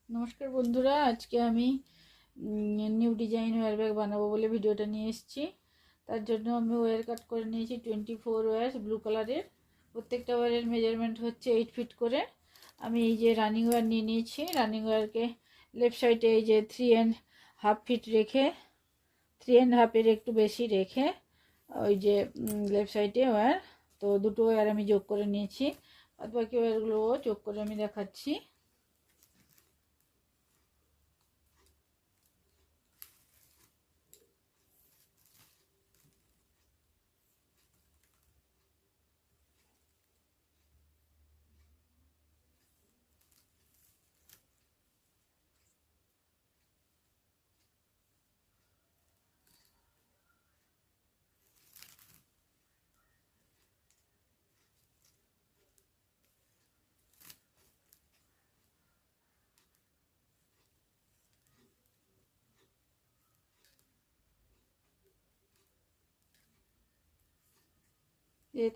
নমস্কার বন্ধুরা, আজকে আমি নিউ ডিজাইন ওয়্যার ব্যাগ বানাবো বলে ভিডিওটা নিয়ে এসেছি। তার জন্য আমি ওয়্যার কাট করে নিয়েছি 24 ওয়্যার ব্লু কালারের। প্রত্যেকটা ওয়্যারের মেজারমেন্ট হচ্ছে 8 ফিট করে। আমি এই যে রানিং ওয়্যার নিয়ে নিয়েছি। রানিং ওয়্যারকে লেফট সাইডে এই যে 3.5 ফিট রেখে 3.5-এর একটু বেশি রেখে ওই যে লেফট সাইডে ওয়্যার, তো দুটো ওয়্যার আমি যোগ করে নিয়েছি। বাদ বাকি ওয়্যারগুলোও যোগ করে আমি দেখাচ্ছি।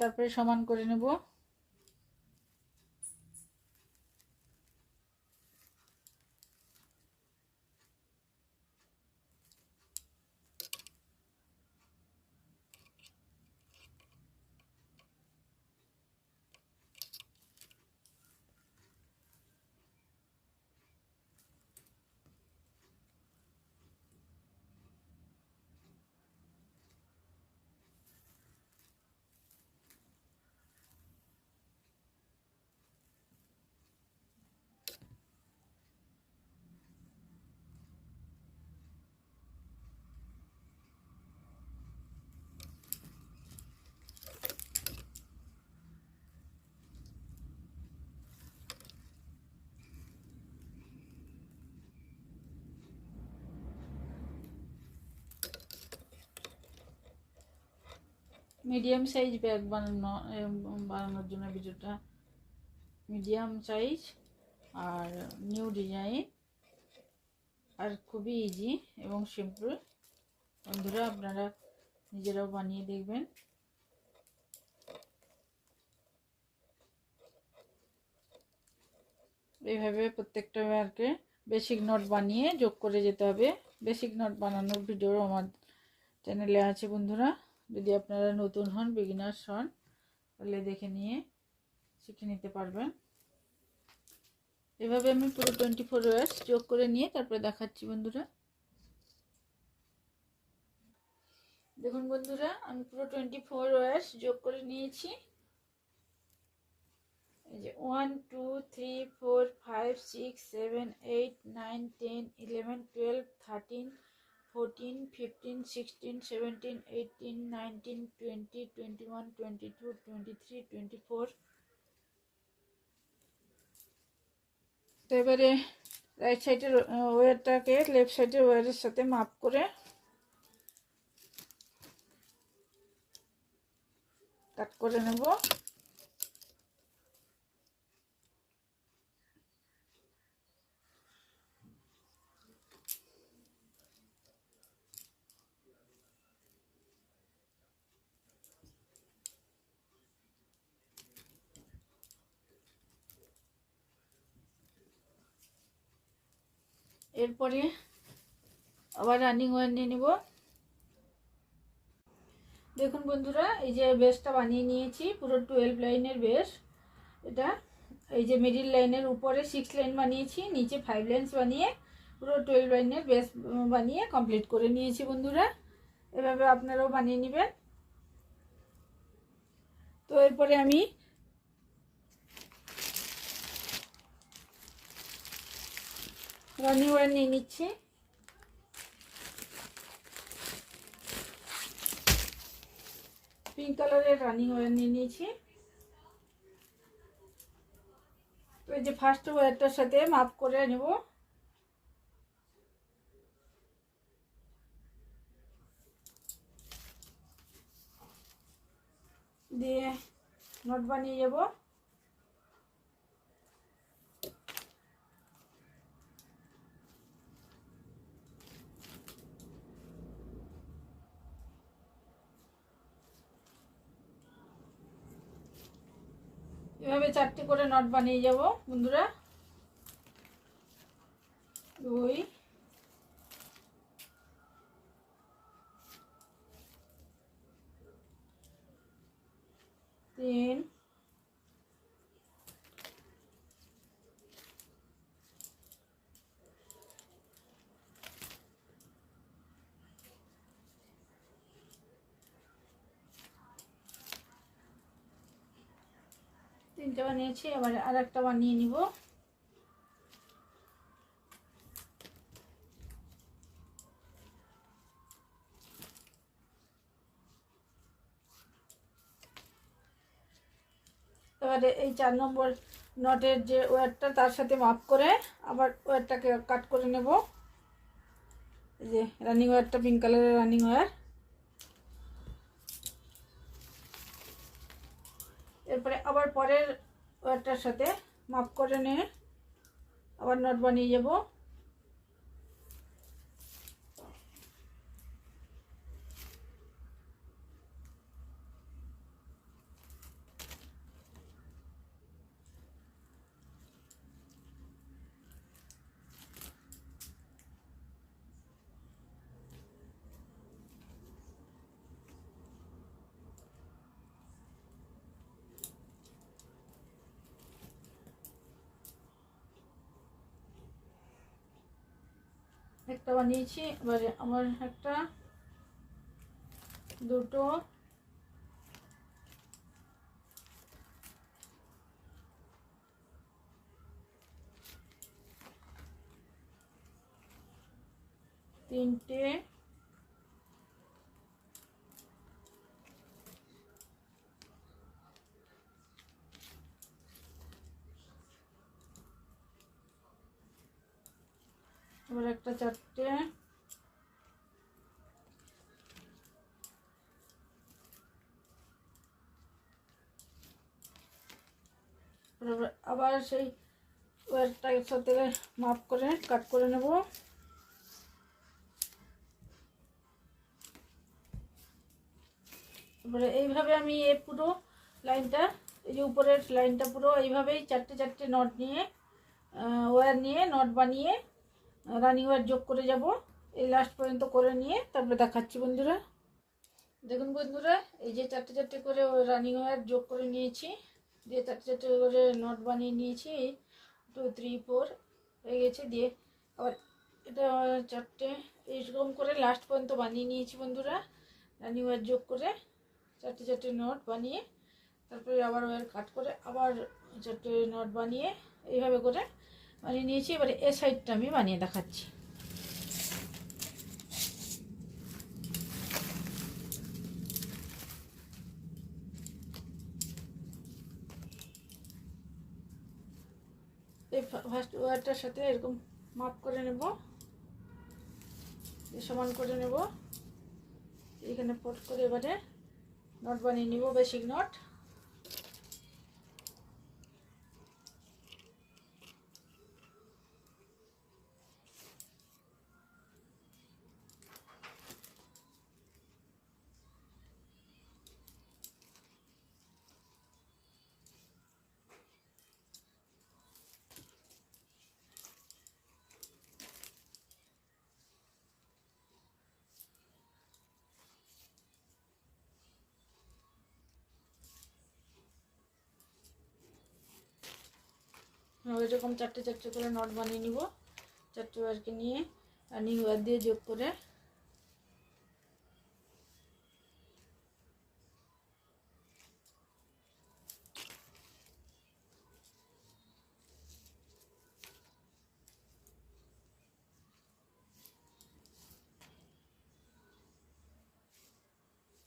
তারপরে সমান করে নেব। মিডিয়াম সাইজ ব্যাগ বানানোর জন্য ভিডিওটা মিডিয়াম সাইজ আর নিউ ডিজাইন আর খুবই ইজি এবং সিম্পল। বন্ধুরা, আপনারা নিজেরাও বানিয়ে দেখবেন। এইভাবে প্রত্যেকটা ব্যাগকে বেসিক নট বানিয়ে যোগ করে যেতে হবে। বেসিক নট বানানোর ভিডিও আমার চ্যানেলে আছে বন্ধুরা। যদি আপনারা নতুন হন, বিগিনার্স হন, তাহলে দেখে নিয়ে শিখে নিতে পারবেন। এভাবে আমি পুরো 24 ওয়্যার্স যোগ করে নিয়ে তারপরে দেখাচ্ছি বন্ধুরা। দেখুন বন্ধুরা, আমি পুরো 24 ওয়্যার্স যোগ করে নিয়েছি। এই যে 1 2 3 4 5 6 7 8 9 10 11 12 13 14 15 16 17 18 19 20 21 22 23 24। তো এবারে রাইট সাইডের ওয়্যারটাকে লেফট সাইডের ওয়্যারের সাথে মাপ করে কাট করে নেব। এরপরে আবার রানিং ওয়্যার নিয়ে নিব। দেখুন বন্ধুরা, এই যে বেসটা বানিয়ে নিয়েছি পুরো 12 লাইনের বেস। এটা এই যে মিডিল লাইনের উপরে 6 লাইন বানিয়েছি, নিচে 5 লাইনস বানিয়ে পুরো 12 লাইনের বেস বানিয়ে কমপ্লিট করে নিয়েছি বন্ধুরা। এভাবে আপনারাও বানিয়ে নেবেন। তো এরপরে আমি রানিং ওয়্যার নিয়ে নিচ্ছি। পিঙ্ক কালারের রানিং ওয়্যার নিয়ে নিয়েছি। তো এই যে ফার্স্ট ওয়্যারটার সাথে মাপ করে নেব। দিয়ে নট বানিয়ে যাব। এভাবে 4টি করে নট বানিয়ে যাব বন্ধুরা। 2 3 তিনটে বানিয়েছি, এবার আর একটা বানিয়ে নিব। এবারে এই 4 নম্বর নটের যে ওয়্যারটা তার সাথে মাপ করে আবার ওয়্যারটাকে কাট করে নেব। এই যে রানিং ওয়্যারটা, পিঙ্ক কালারের রানিং ওয়্যার। এরপরে আবার পরের ওয়্যারটার সাথে মাপ করে নিয়ে আবার নট বানিয়ে যাব। একটা বানিয়েছি, এবারে আমার একটা, দুটো, তিনটে, এবার একটা, চারটে, আবার সেই ওয়্যারটার সাথে মাপ করে কাট করে নেব। এবারে এইভাবে আমি এই পুরো লাইনটা, এই যে উপরের লাইনটা পুরো এইভাবেই চারটে চারটে নট নিয়ে ওয়্যার নিয়ে নট বানিয়ে রানিং ওয়্যার যোগ করে যাব। এই লাস্ট পর্যন্ত করে নিয়ে তারপরে দেখাচ্ছি বন্ধুরা। দেখুন বন্ধুরা, এই যে চারটে চারটে করে রানিং ওয়্যার যোগ করে নিয়েছি, দিয়ে চারটে চারটে করে নট বানিয়ে নিয়েছি। 2 3 4 হয়ে গেছে। দিয়ে আবার এটা চারটে এইরকম করে লাস্ট পর্যন্ত বানিয়ে নিয়েছি বন্ধুরা। রানিং ওয়্যার যোগ করে চারটে চারটে নট বানিয়ে তারপরে আবার ওয়্যার কাট করে আবার চারটে নট বানিয়ে এইভাবে করে বানিয়ে নিয়েছি। এবারে এই সাইডটা আমি বানিয়ে দেখাচ্ছি। এই ফার্স্ট ওয়্যারটার সাথে এরকম মাপ করে নেব, সমান করে নেব। এখানে পট করে এবারে নট বানিয়ে নিব, বেসিক নট। এরকম চারটে চারটে করে নট বানিয়ে নিব, চারটে ওয়্যারকে নিয়ে রানিং ওয়্যার দিয়ে যোগ করে।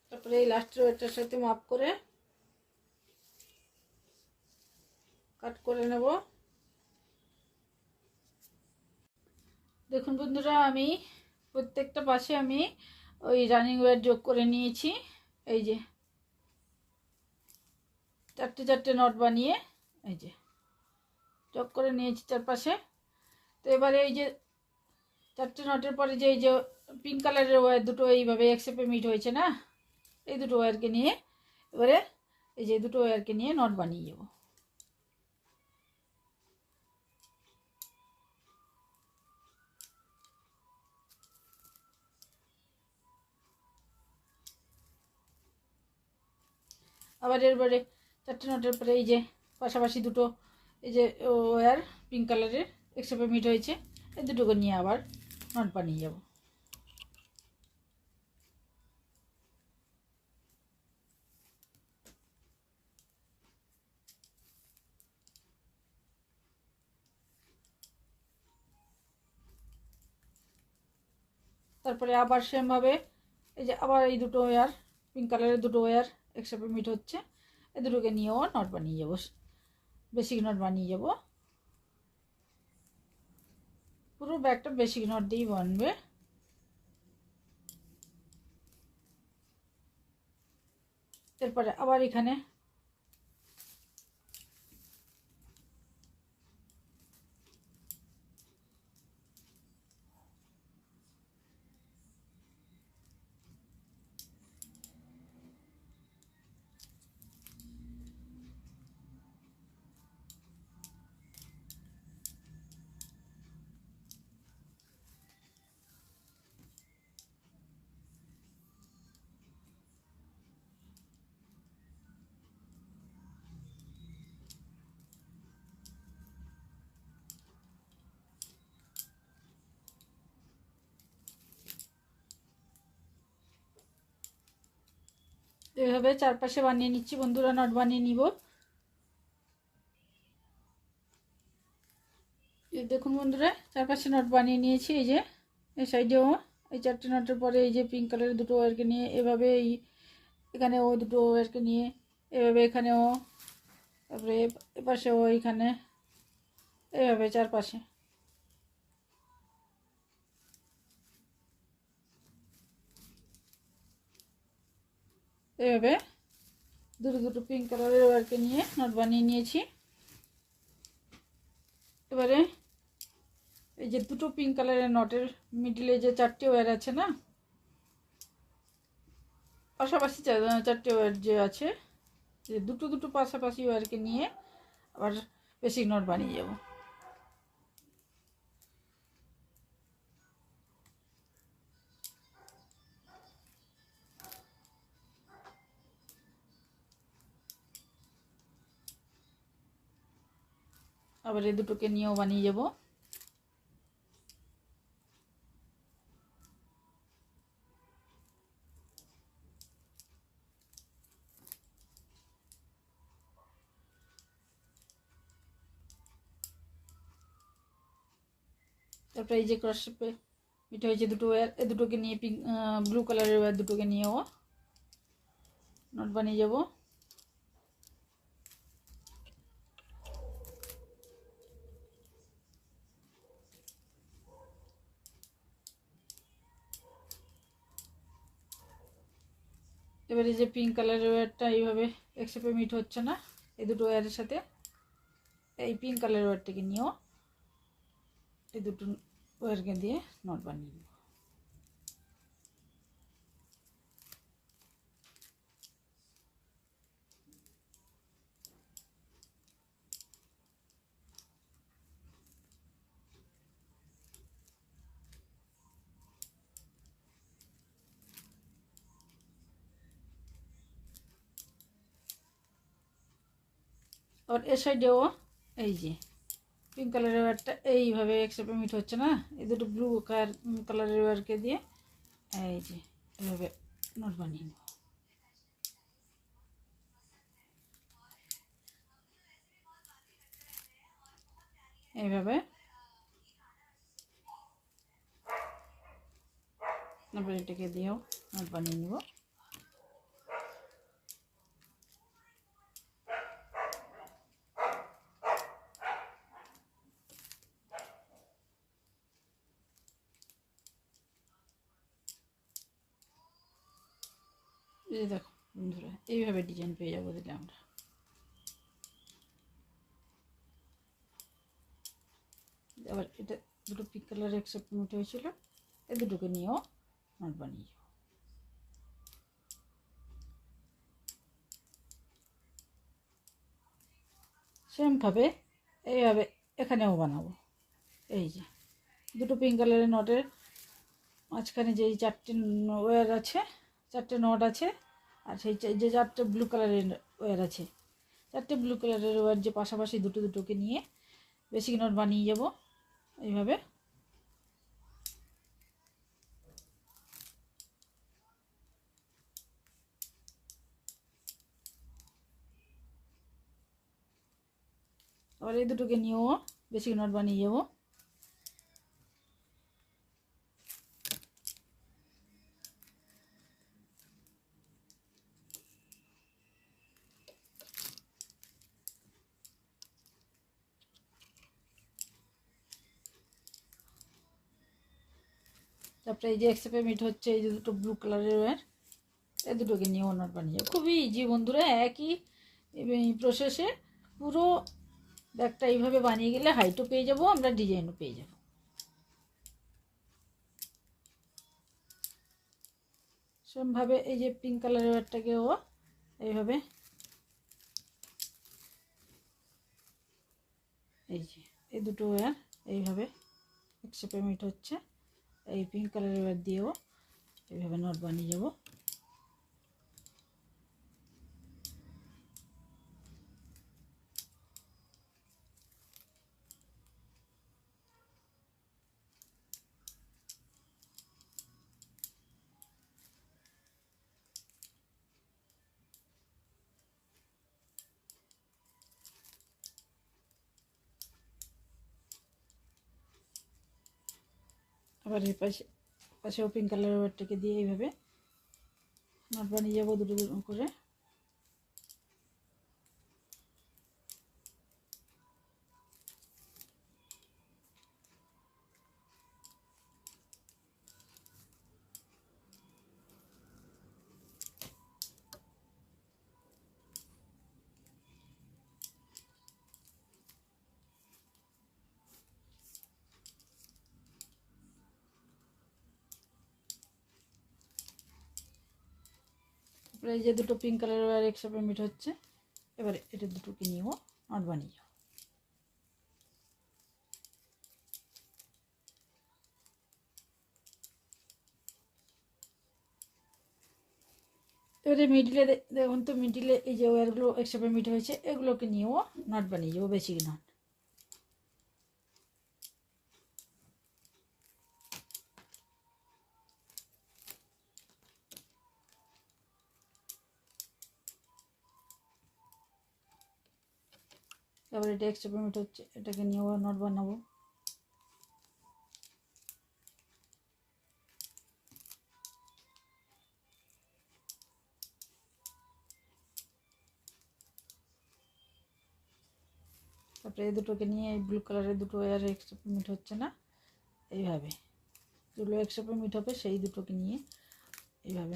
তারপরে এই লাস্টের ওয়্যারটার সাথে মাপ করে কাট করে নেব। দেখুন বন্ধুরা, আমি প্রত্যেকটা পাশে আমি ওই রানিং ওয়্যার যোগ করে নিয়েছি। এই যে চারটে চারটে নট বানিয়ে এই যে যোগ করে নিয়েছি চারপাশে। তো এবারে এই যে চারটে নটের পরে যে এই যে পিঙ্ক কালারের ওয়্যার দুটো এইভাবে একসেপে মিট হয়েছে না, এই দুটো ওয়্যারকে নিয়ে এবারে এই যে দুটো ওয়্যারকে নিয়ে নট বানিয়ে যাব। আবার এরপরে 4টে নটের পরে এই যে পাশাপাশি দুটো এই যে ওয়্যার পিঙ্ক কালারের এক্সট্রা মিট হয়েছে, এই দুটোকে নিয়ে আবার নট বানিয়ে যাব। তারপরে আবার সেমভাবে এই যে আবার এই দুটো ওয়্যার পিঙ্ক কালারের দুটো ওয়্যার এক্সট্রা মিট হচ্ছে, এই দুটোকে নিয়েও নট বানিয়ে যাব, বেসিক নট বানিয়ে যাব। পুরো ব্যাগটা বেসিক নট দিয়েই বানবে। এরপরে আবার এখানে এভাবে চারপাশে বানিয়ে নিচ্ছি বন্ধুরা, নট বানিয়ে নিব। দেখুন বন্ধুরা, চারপাশে নট বানিয়ে নিয়েছি। এই যে এই সাইডেও এই 4টে নটের পরে এই যে পিঙ্ক কালারের দুটো ওয়্যারকে নিয়ে এভাবে এই এখানেও দুটো ওয়্যারকে নিয়ে এভাবে এখানেও, তারপরে এপাশেও এইখানে, এভাবে চারপাশে এভাবে দুটো দুটো পিঙ্ক কালারের ওয়্যারকে নিয়ে নট বানিয়ে নিয়েছি। এবারে এই যে দুটো পিঙ্ক কালারের নটের মিডিলে যে 4টে ওয়্যার আছে না, পাশাপাশি 4টে ওয়্যার যে আছে, যে দুটো দুটো পাশাপাশি ওয়্যারকে নিয়ে আবার বেসিক নট বানিয়ে যাব। আবার এই দুটোকে নিয়েও বানিয়ে যাব। তারপরে এই যে ক্রস শেপে এটা হয়েছে দুটো ওয়্যার, এই দুটোকে নিয়ে পিঙ্ক ব্লু কালারের ওয়্যার দুটোকে নিয়েও নট বানিয়ে যাব। এবারে যে পিঙ্ক কালারের ওয়্যারটা এইভাবে একসাথে মিট হচ্ছে না, এই দুটো ওয়্যারের সাথে এই পিঙ্ক কালারের ওয়্যারটাকে নিয়েও এই দুটো ওয়্যারকে দিয়ে নট বানিয়ে নেব। আর এ সাইডেও এই যে পিঙ্ক কালারের ওয়্যারটা এইভাবে একসাথে মিট হচ্ছে না, এই দুটো ব্লু কালারের ওয়্যারকে দিয়ে এই যে এভাবে নট বানিয়ে নেব। এইভাবে তারপরে এটাকে দিয়েও নট বানিয়ে নেব। এই দেখো বন্ধুরা, এইভাবে ডিজাইন পেয়ে যাবো দিলে আমরা। আবার এটা দুটো পিঙ্ক কালার একসাথে মিট হয়েছিল, এই দুটোকে নিয়েও নট বানিয়ে যাবো। সেমভাবে এইভাবে এখানেও বানাবো। এই যে দুটো পিঙ্ক কালারের নটের মাঝখানে যেই 4টে ওয়্যার আছে, 4টে নট আছে, আর সেই যে 4টে ব্লু কালারের ওয়্যার আছে, 4টে ব্লু কালারের ওয়্যার যে পাশাপাশি দুটোকে নিয়ে বেসিক নট বানিয়ে যাব এইভাবে। আবার এই দুটোকে নিয়েও বেসিক নট বানিয়ে যাব। তারপরে এই যে এক্সেপে মিট হচ্ছে এই যে দুটো ব্লু কালারের ওয়্যার, এই দুটোকে নিয়েও নট বানিয়ে যাব। খুবই ইজি বন্ধুরা, একই প্রসেসে পুরো ব্যাগটা এইভাবে বানিয়ে গেলে হাইটও পেয়ে যাব, আমরা ডিজাইনও পেয়ে যাব। সেমভাবে এই যে পিঙ্ক কালারের ওয়্যারটাকেও এইভাবে এই যে এই দুটো ওয়্যার এইভাবে একসাথে মিট হচ্ছে, এই পিঙ্ক কালারের ওয়্যার দিয়েও এইভাবে নট বানিয়ে যাব। আবার এই পাশেও পিঙ্ক কালারের ওয়্যারটাকে দিয়ে এইভাবে নট বানিয়ে যাব দুটো করে। তারপরে এই যে দুটো পিঙ্ক কালারের ওয়্যার একসাথে মিট হচ্ছে, এবারে এটা দুটোকে নিয়েও নট বানিয়ে যাব। এবারে মিডিলে দেখুন তো, মিডিলে এই যে ওয়্যারগুলো একসাথে মিট হয়েছে, এগুলোকে নিয়েও নট বানিয়ে যাবো বেসিক নট। এবার এটা একসাথে মিট হচ্ছে, এটাকে নিয়েও নট বানাবো। তারপরে এই দুটোকে নিয়ে এই ব্লু কালারের দুটো ওয়্যার একসাথে মিট হচ্ছে না, এইভাবে যেগুলো একসাথে মিট হবে সেই দুটোকে নিয়ে এইভাবে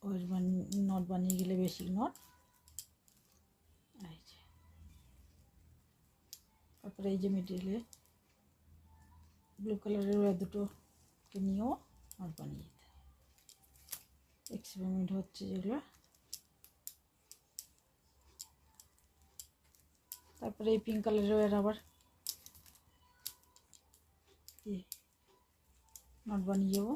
ওয়্যার নট বানিয়ে গেলে বেসিক নট। তারপরে এই যে মিডিলে ব্লু কালারের ওয়্যার দুটোকে নিয়েও নট বানিয়ে দিতে এক্সপেরিমেন্ট হচ্ছে যেগুলো। তারপরে এই পিঙ্ক কালারের ওয়্যার আবার নট বানিয়ে যাবো।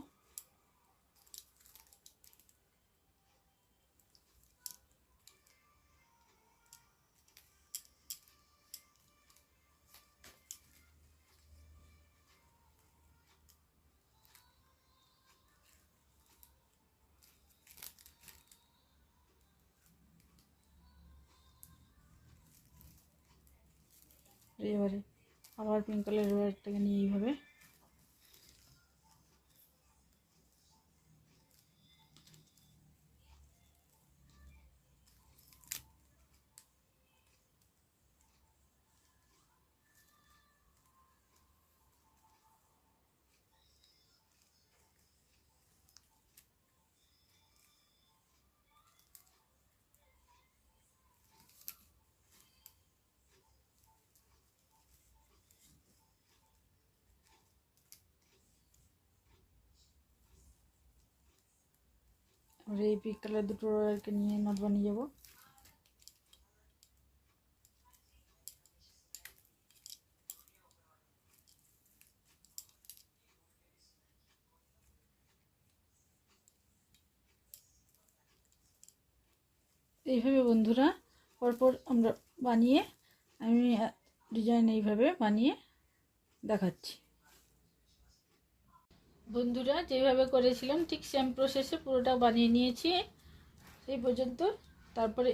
এবারে আবার পিঙ্ক কালারের ওয়্যারটাকে নিয়ে এইভাবে এই পিঙ্ক কালার দুটো ওয়্যারকে নিয়ে নট বানিয়ে যাবো। এইভাবে বন্ধুরা পরপর আমরা বানিয়ে আমি ডিজাইন এইভাবে বানিয়ে দেখাচ্ছি। বন্ধুরা যেভাবে করেছিলাম ঠিক সেম প্রসেসে পুরোটা বানিয়ে নিয়েছি এই পর্যন্ত। তারপরে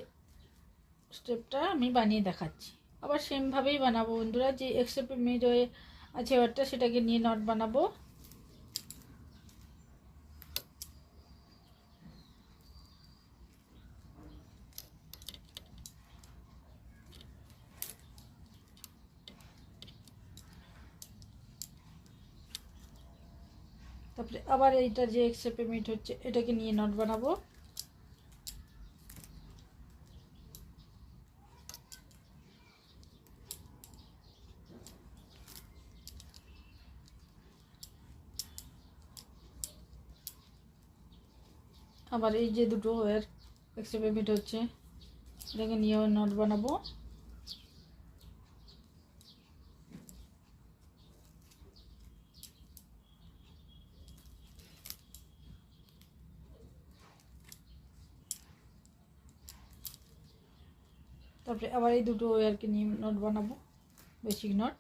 স্টেপটা আমি বানিয়ে দেখাচ্ছি। আবার সেমভাবেই বানাবো বন্ধুরা। যে এক্সট্রা মেড হয়ে আছে ওয়ারটা সেটাকে নিয়ে নট বানাবো। তারপরে আবার এইটা যে এক্সট্রা পেমেন্ট হচ্ছে এটাকে নিয়ে নট বানাবো। আবার এই যে দুটো ওয়্যার এক্সট্রা পেমেন্ট হচ্ছে এটাকে নিয়েও নট বানাবো। তারপরে আবার এই দুটো ওয়্যারকে নিয়ে নট বানাবো, বেসিক নট।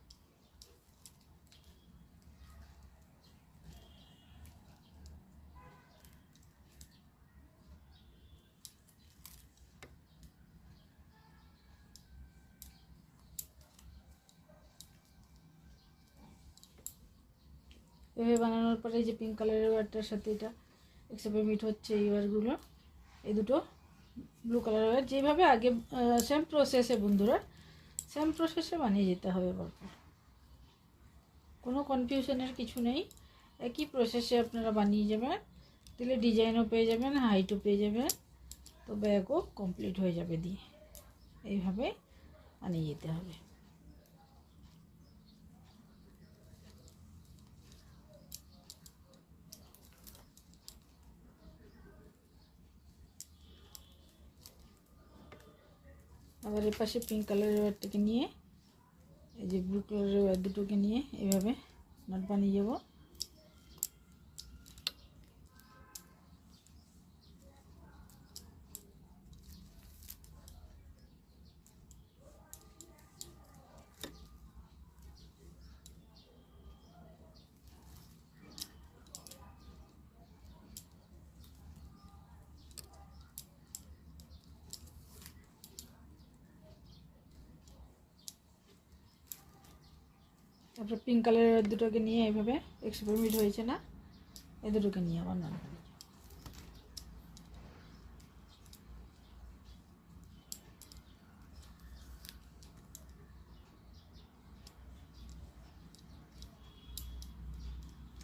এভাবে বানানোর পরে যে পিঙ্ক কালারের ওয়্যারটার সাথে এটা এক্সট্রা পেমেন্ট হচ্ছে এই ওয়্যারগুলো, এই দুটো ব্লু কালারের ওয়্যার। যেভাবে আগে সেম প্রসেসে বন্ধুরা, সেম প্রসেসে বানিয়ে যেতে হবে পরপর, কোনো কনফিউশনের কিছু নেই। একই প্রসেসে আপনারা বানিয়ে যাবেন, দিলে ডিজাইনও পেয়ে যাবেন, হাইটও পেয়ে যাবেন, তো ব্যাগও কমপ্লিট হয়ে যাবে দিয়ে। এইভাবে বানিয়ে যেতে হবে। আবার এর পাশে পিঙ্ক কালারের ওয়্যারটাকে নিয়ে এই যে ব্লু কালারের ওয়্যার দুটোকে নিয়ে এইভাবে নট বানিয়ে যাব। তারপরে পিঙ্ক কালারের দুটোকে নিয়ে এইভাবে এক্সপেরিমেন্ট হয়েছে না, এই দুটোকে নিয়ে আবার নট বানিয়ে।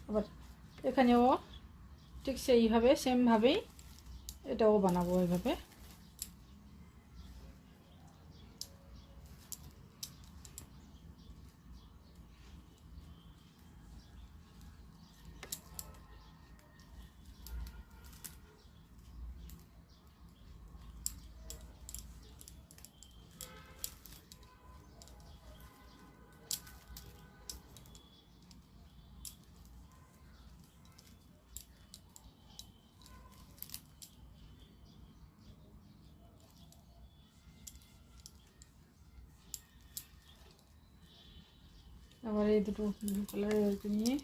আবার এখানেও ঠিক সেইভাবে সেমভাবেই এটাও বানাবো এইভাবে। আবার এই দুটো ব্লু কালারের নিয়ে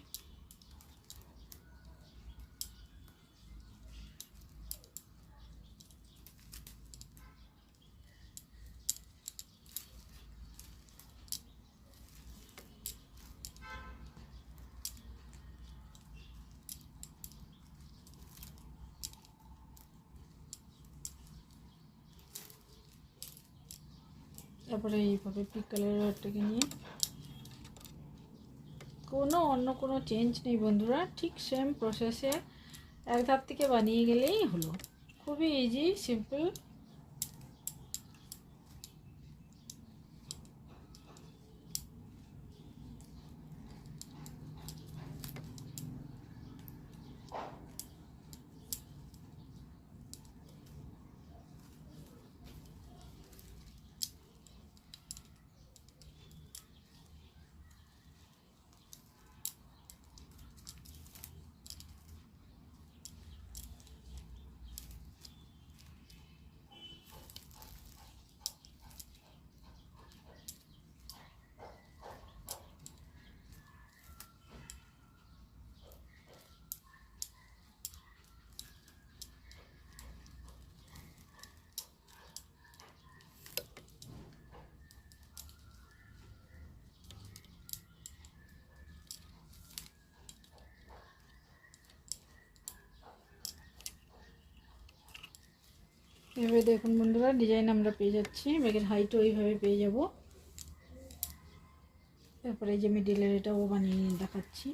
তারপরে এইভাবে পিঙ্ক কালারের ওয়্যারটাকে নিয়ে, অন্য কোনো চেঞ্জ নেই বন্ধুরা, ঠিক সেম প্রসেসে এক ধাপ থেকে বানিয়ে গেলেই হলো। খুবই ইজি, সিম্পল। এভাবে দেখুন বন্ধুরা ডিজাইন আমরা পেয়ে যাচ্ছি, ব্যাগের হাইটও এইভাবে পেয়ে যাব। তারপরে এই যে মিডিলের এটাও বানিয়ে দেখাচ্ছি।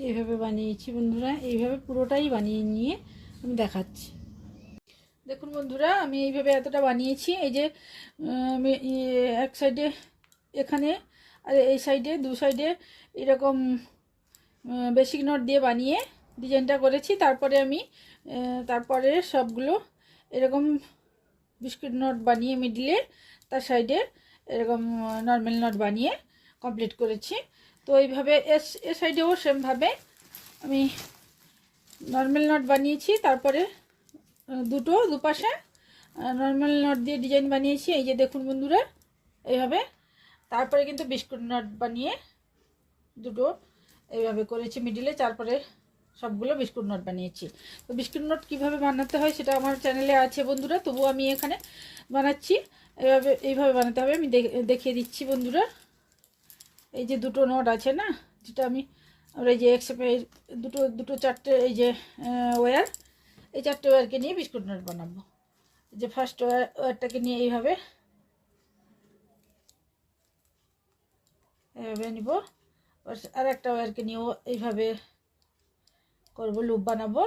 এইভাবে বানিয়েছি বন্ধুরা, এইভাবে পুরোটাই বানিয়ে নিয়ে আমি দেখাচ্ছি। দেখুন বন্ধুরা আমি এইভাবে এতটা বানিয়েছি। এই যে আমি এক সাইডে এখানে আর এই সাইডে দু সাইডে এরকম বেসিক নট দিয়ে বানিয়ে ডিজাইনটা করেছি। তারপরে আমি তারপরে সবগুলো এরকম বিস্কুট নট বানিয়ে মিডলে তার সাইডে এরকম নর্মাল নট বানিয়ে কমপ্লিট করেছি। তো এইভাবে এ সাইডেও সেমভাবে আমি নর্মাল নট বানিয়েছি, তারপরে দুপাশে নর্মাল নট দিয়ে ডিজাইন বানিয়েছি। এই যে দেখুন বন্ধুরা এইভাবে। তারপরে কিন্তু বিস্কুট নট বানিয়ে দুটো এইভাবে করেছি মিডিলে, তারপরে সবগুলো বিস্কুট নট বানিয়েছি। তো বিস্কুট নট কীভাবে বানাতে হয় সেটা আমার চ্যানেলে আছে বন্ধুরা, তবু আমি এখানে বানাচ্ছি। এইভাবে বানাতে হবে, আমি দেখিয়ে দিচ্ছি বন্ধুরা। এই যে দুটো নট আছে না, যেটা আমি আর এই যে দুটো চারটে এই যে ওয়্যার, এই চারটে ওয়্যারকে নিয়ে বিস্কুট নট বানাবো। যে ফার্স্ট ওয়্যারটাকে নিয়ে এইভাবে নিব, আর একটা ওয়্যারকে নিয়েও এইভাবে করবো, লুপ বানাবো।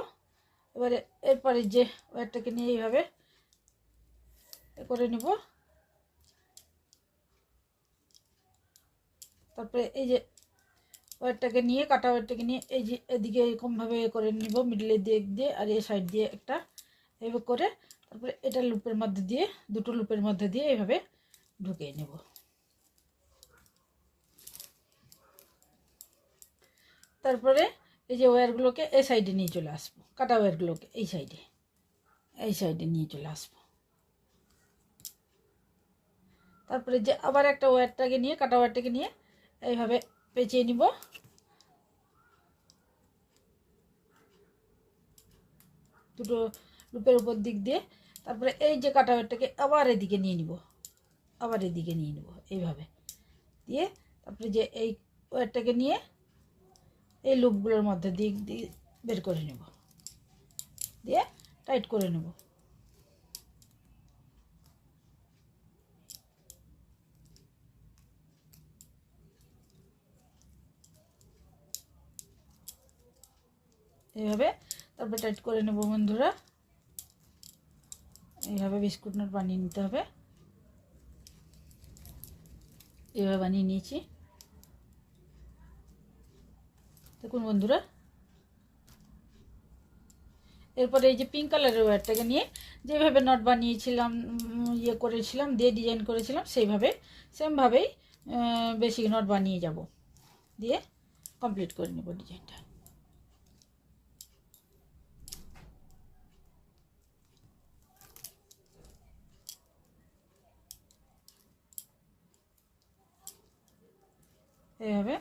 এবারে এরপরে যে ওয়্যারটাকে নিয়ে এইভাবে করে নিব। তারপরে এই যে ওয়্যারটাকে নিয়ে কাটা ওয়্যারটাকে নিয়ে এই যে এদিকে এরকমভাবে করে নিব, মিডলের দিক দিয়ে আর এই সাইড দিয়ে একটা এইভাবে করে, তারপরে এটা লুপের মধ্যে দিয়ে দুটো লুপের মধ্যে দিয়ে এইভাবে ঢুকিয়ে নেব। তারপরে এই যে ওয়্যারগুলোকে এই সাইডে নিয়ে চলে আসবো, কাটা ওয়্যারগুলোকে এই সাইডে নিয়ে চলে আসবো। তারপরে যে আবার একটা ওয়্যারটাকে নিয়ে কাটা ওয়্যারটাকে নিয়ে এইভাবে পেঁচিয়ে নিব। দুটো লুপের উপর দিক দিয়ে, তারপরে এই যে কাটা ওয়্যারটাকে আবার এদিকে নিয়ে নিব, এইভাবে দিয়ে, তারপরে যে এই ওয়্যারটাকে নিয়ে এই লুপগুলোর মধ্যে দিক দিয়ে বের করে নেব, দিয়ে টাইট করে নেব। এইভাবে তারপরে টাইট করে নেব বন্ধুরা। এইভাবে বিস্কুট নট বানিয়ে নিতে হবে। এইভাবে বানিয়ে নিয়েছি। তো দেখুন বন্ধুরা। এরপরে এই যে পিঙ্ক কালারের ওয়্যারটাকে নিয়ে যেভাবে নট বানিয়েছিলাম, ইয়ে করেছিলাম, দিয়ে ডিজাইন করেছিলাম, সেইভাবে সেমভাবেই বেসিক নট বানিয়ে যাব, দিয়ে কমপ্লিট করে নেব ডিজাইনটা। এইভাবে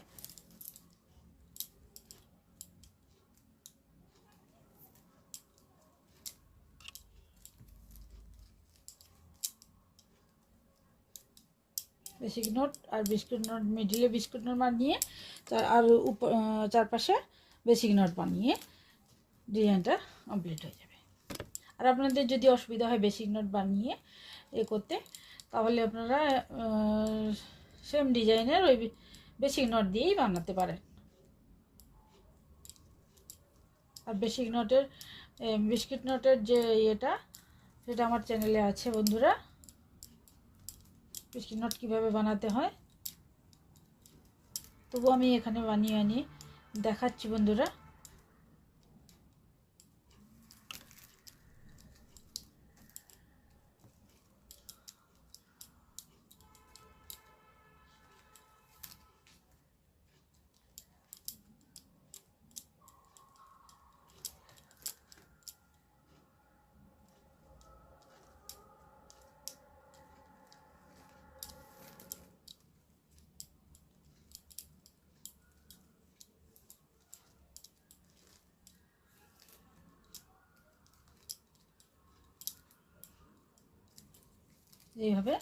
বেসিক নোট আর বিস্কুট নোট, মিডিলে বিস্কুট নোট বানিয়ে আর চারপাশে বেসিক নোট বানিয়ে ডিজাইনটা কমপ্লিট হয়ে যাবে। আর আপনাদের যদি অসুবিধা হয় বেসিক নোট বানিয়ে করতে, তাহলে আপনারা সেম ডিজাইনের ওই বেসিক নোট দিয়েই বানাতে পারেন। আর বেসিক নোটের বিস্কিট নোটের যে ইয়েটা, সেটা আমার চ্যানেলে আছে বন্ধুরা। বিস্কিট নোট কীভাবে বানাতে হয় তবু আমি এখানে বানিয়ে দেখাচ্ছি বন্ধুরা। এইভাবে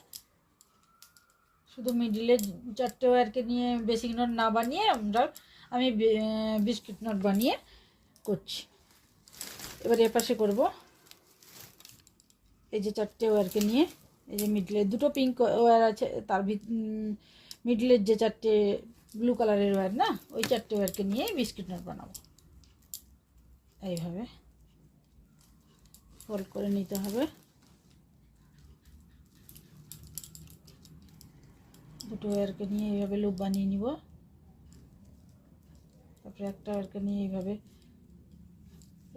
শুধু মিডিলের চারটে ওয়্যারকে নিয়ে বেসিক নোট না বানিয়ে আমি বিস্কিট নোট বানিয়ে করছি। এবার এপাশে করব। এই যে চারটে ওয়্যারকে নিয়ে, এই যে মিডলের দুটো পিঙ্ক ওয়্যার আছে, তার মিডলের যে চারটে ব্লু কালারের ওয়্যার না, ওই চারটে ওয়্যারকে নিয়ে বিস্কিট নোট বানাবো। এইভাবে ফোল্ড করে নিতে হবে। দুটো ওয়্যারকে নিয়ে এইভাবে লুপ বানিয়ে নিব। তারপরে একটা ওয়্যারকে নিয়ে এইভাবে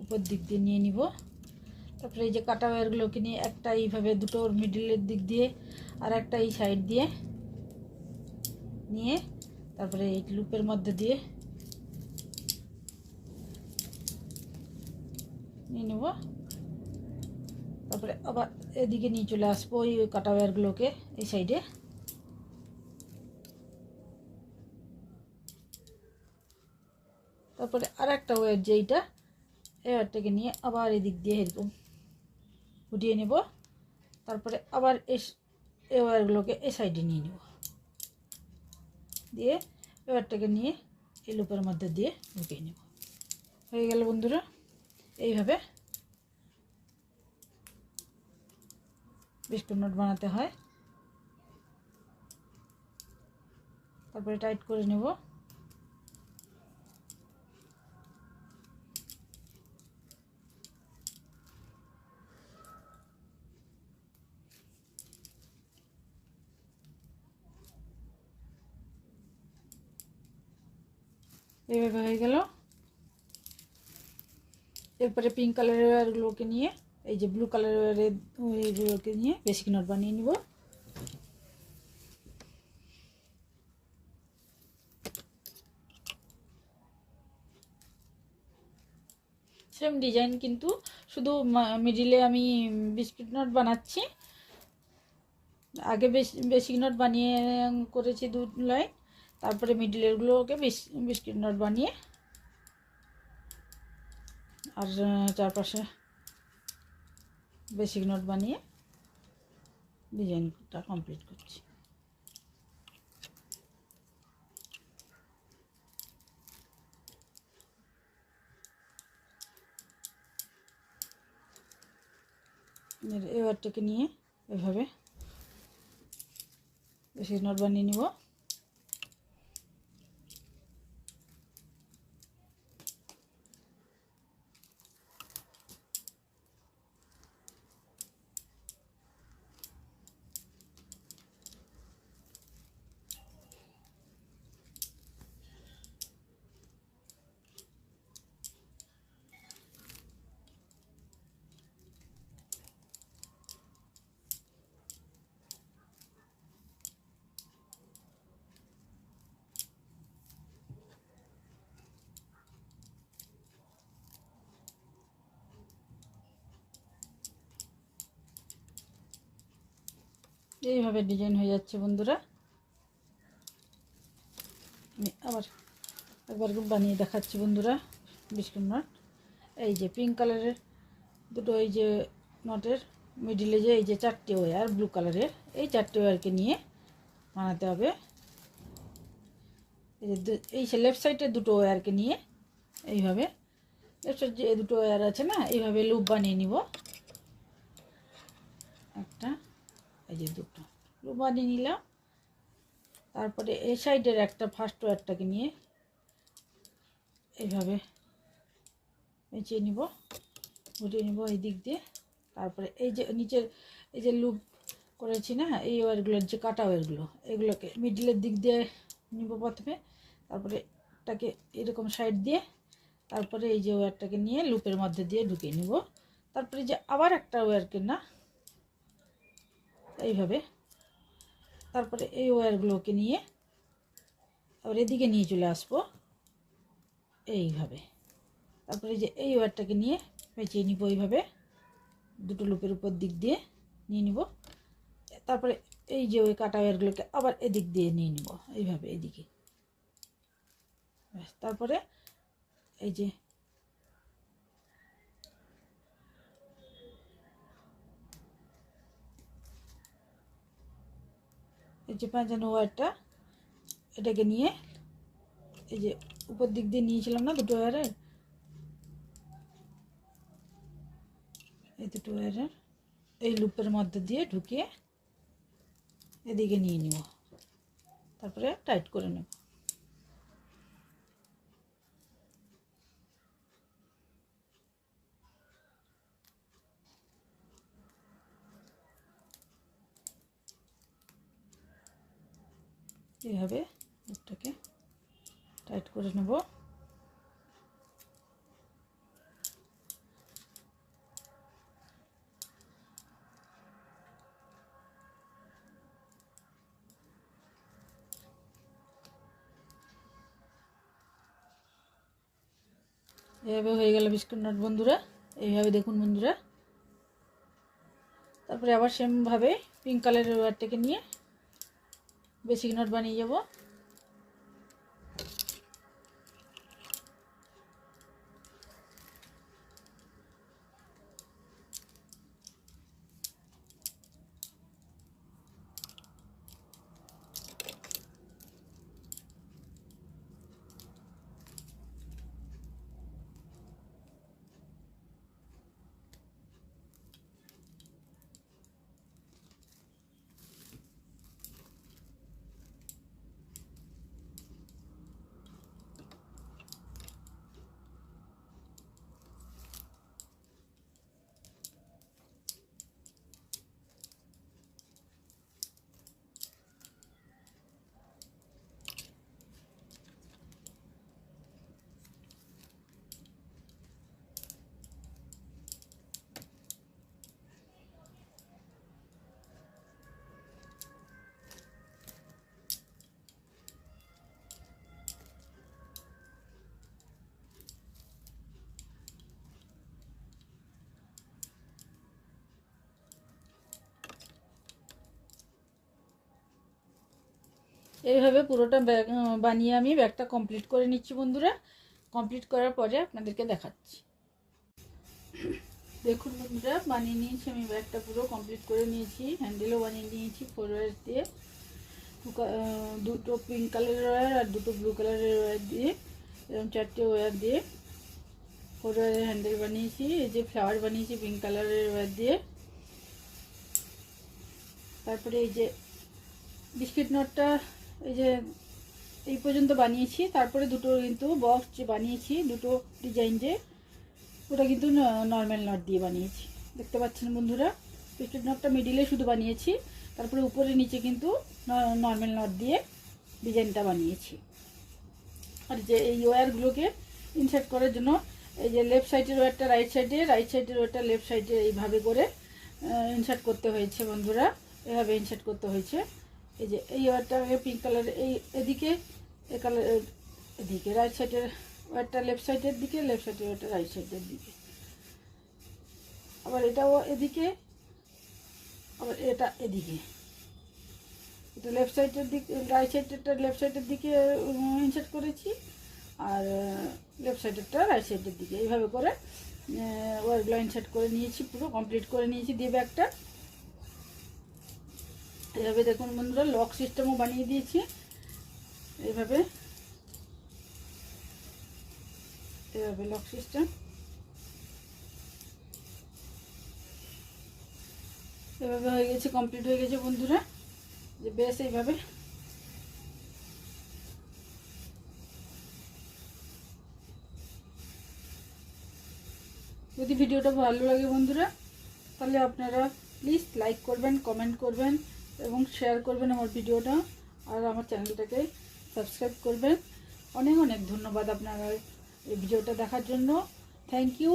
উপর দিক দিয়ে নিয়ে নিব। তারপরে এই যে কাটা ওয়্যারগুলোকে নিয়ে একটা এইভাবে দুটো মিডিলের দিক দিয়ে আর একটা এই সাইড দিয়ে নিয়ে তারপরে এই লুপের মধ্যে দিয়ে নিয়ে নেব। তারপরে আবার এদিকে নিয়ে চলে আসবো ওই কাটা ওয়্যারগুলোকে এই সাইডে। তারপরে আর একটা ওয়্যার যেইটা, এই ওয়্যারটাকে নিয়ে আবার এদিক দিয়ে এরকম উঠিয়ে নেব। তারপরে আবার এই ওয়্যারগুলোকে এই সাইডে নিয়ে নেব, দিয়ে ওয়্যারটাকে নিয়ে এই লুপের মধ্যে দিয়ে ঢুকিয়ে নেব। হয়ে গেল বন্ধুরা। এইভাবে বিস্কুট নোট বানাতে হয়। তারপরে টাইট করে নেব। এইভাবে হয়ে গেল। এরপরে পিঙ্ক কালারের ওয়্যারগুলোকে নিয়ে, এই যে ব্লু কালারের ওয়্যারগুলোকে নিয়ে বেসিক নোট বানিয়ে নিব। সেম ডিজাইন, কিন্তু শুধু মিডিলে আমি বিস্কিট নোট বানাচ্ছি। আগে বেসিক নোট বানিয়ে করেছি 2 লাইন, তারপরে মিডিলেরগুলোকে বিস্কিট নোট বানিয়ে আর চারপাশে বেসিক নোট বানিয়ে ডিজাইনটা কমপ্লিট করছি। এবারটাকে নিয়ে এভাবে বেসিক নোট বানিয়ে নিব। এইভাবে ডিজাইন হয়ে যাচ্ছে বন্ধুরা। আমি আবার একবার বানিয়ে দেখাচ্ছি বন্ধুরা বিস্কুট নট। এই যে পিঙ্ক কালারের দুটো, এই যে নটের মিডিলে যে এই যে 4টে ওয়্যার ব্লু কালারের, এই 4টে ওয়্যারকে নিয়ে বানাতে হবে। এই যে এই লেফট সাইডের দুটো ওয়্যারকে নিয়ে এইভাবে, লেফট সাইড যে দুটো ওয়্যার আছে না, এইভাবে লুপ বানিয়ে নিব। একটা, এই যে দুটো লুপ বানিয়ে নিলাম। তারপরে এই সাইডের একটা ফার্স্ট ওয়্যারটাকে নিয়ে এইভাবে পেঁচিয়ে নিব, ঘুরিয়ে নিব এই দিক দিয়ে। তারপরে এই যে নিচের এই যে লুপ করেছি না, এই ওয়্যারগুলোর যে কাটা ওয়্যারগুলো, এগুলোকে মিডিলের দিক দিয়ে নিব প্রথমে। তারপরে এটাকে এরকম সাইড দিয়ে, তারপরে এই যে ওয়্যারটাকে নিয়ে লুপের মধ্যে দিয়ে ঢুকিয়ে নিব। তারপরে যে আবার একটা ওয়্যারকে না এইভাবে, তারপরে এই ওয়্যারগুলোকে নিয়ে আবার এদিকে নিয়ে চলে আসবো এইভাবে। তারপরে যে এই ওয়্যারটাকে নিয়ে পেঁচিয়ে নিব এইভাবে, দুটো লুপের উপর দিক দিয়ে নিয়ে নিব। তারপরে এই যে ওই কাটা ওয়্যারগুলোকে আবার এদিক দিয়ে নিয়ে নিব এইভাবে এদিকে। তারপরে এই যে পেঁচানো ওয়্যারটা, এটাকে নিয়ে এই যে উপর দিক দিয়ে নিয়েছিলাম না দুটো ওয়্যারের, এই দুটো ওয়্যারের এই লুপের মধ্যে দিয়ে ঢুকিয়ে এদিকে নিয়ে নিব। তারপরে টাইট করে নেব। এইভাবে লুপটাকে টাইট করে নেব। এইভাবে হয়ে গেল বিস্কুট নট বন্ধুরা, এইভাবে দেখুন বন্ধুরা। তারপরে আবার সেমভাবে পিঙ্ক কালারের ওয়্যারটাকে নিয়ে বেসিক নট বানিয়ে যাব। এইভাবে পুরোটা ব্যাগ বানিয়ে আমি ব্যাগটা কমপ্লিট করে নিচ্ছি বন্ধুরা। কমপ্লিট করার পরে আপনাদেরকে দেখাচ্ছি। দেখুন বন্ধুরা, বানিয়ে নিয়েছি আমি ব্যাগটা, পুরো কমপ্লিট করে নিয়েছি। হ্যান্ডেলও বানিয়ে নিয়েছি 4 ওয়্যার দিয়ে, দুটো পিঙ্ক কালারের ওয়্যার আর দুটো ব্লু কালারের ওয়্যার দিয়ে, এরকম 4টে ওয়্যার দিয়ে 4 ওয়্যারের হ্যান্ডেল বানিয়েছি। এই যে ফ্লাওয়ার বানিয়েছি পিঙ্ক কালারের ওয়্যার দিয়ে। তারপরে এই যে বিস্কিট নটটা এই যে এই পর্যন্ত বানিয়েছি। তারপরে দুটো কিন্তু বক্স যে বানিয়েছি, দুটো ডিজাইন যে, ওটা কিন্তু নর্মাল নট দিয়ে বানিয়েছি, দেখতে পাচ্ছেন বন্ধুরা। বিস্কিট নটটা মিডিলে শুধু বানিয়েছি, তারপরে উপরে নিচে কিন্তু নর্মাল নট দিয়ে ডিজাইনটা বানিয়েছি। আর যে এই ওয়্যারগুলোকে ইনসার্ট করার জন্য এই যে লেফট সাইডের ওয়্যারটা রাইট সাইডে, রাইট সাইডের ওয়্যারটা লেফট সাইডে, এইভাবে করে ইনসার্ট করতে হয়েছে বন্ধুরা। এভাবে ইনসার্ট করতে হয়েছে। এই যে এই ওয়্যারটাকে পিঙ্ক কালারের এই এদিকে, এই কালার এদিকে, রাইট সাইডের ওয়্যারটা লেফট সাইডের দিকে, লেফট সাইডের ওয়্যারটা রাইট সাইডের দিকে, আবার এটাও এদিকে, আবার এটা এদিকে, এটা লেফট সাইডের দিকে, রাইট সাইডেরটা লেফট সাইডের দিকে ইনসার্ট করেছি, আর লেফট সাইডেরটা রাইট সাইডের দিকে, এইভাবে করে ওয়ারগুলো ইনসার্ট করে নিয়েছি, পুরো কমপ্লিট করে নিয়েছি দিয়ে ব্যাগটা। এইভাবে দেখুন বন্ধুরা লক সিস্টেমও বানিয়ে দিয়েছি, এইভাবে এভাবে লক সিস্টেম। এভাবে হয়ে গেছে, কমপ্লিট হয়ে গেছে বন্ধুরা, যে বেশ এইভাবে। যদি ভিডিওটা ভালো লাগে বন্ধুরা, তাহলে আপনারা প্লিজ লাইক করবেন, কমেন্ট করবেন এবং শেয়ার করবেন আমার ভিডিওটা, আর আমার চ্যানেলটাকে সাবস্ক্রাইব করবেন। অনেক অনেক ধন্যবাদ আপনারা এই ভিডিওটা দেখার জন্য। Thank you.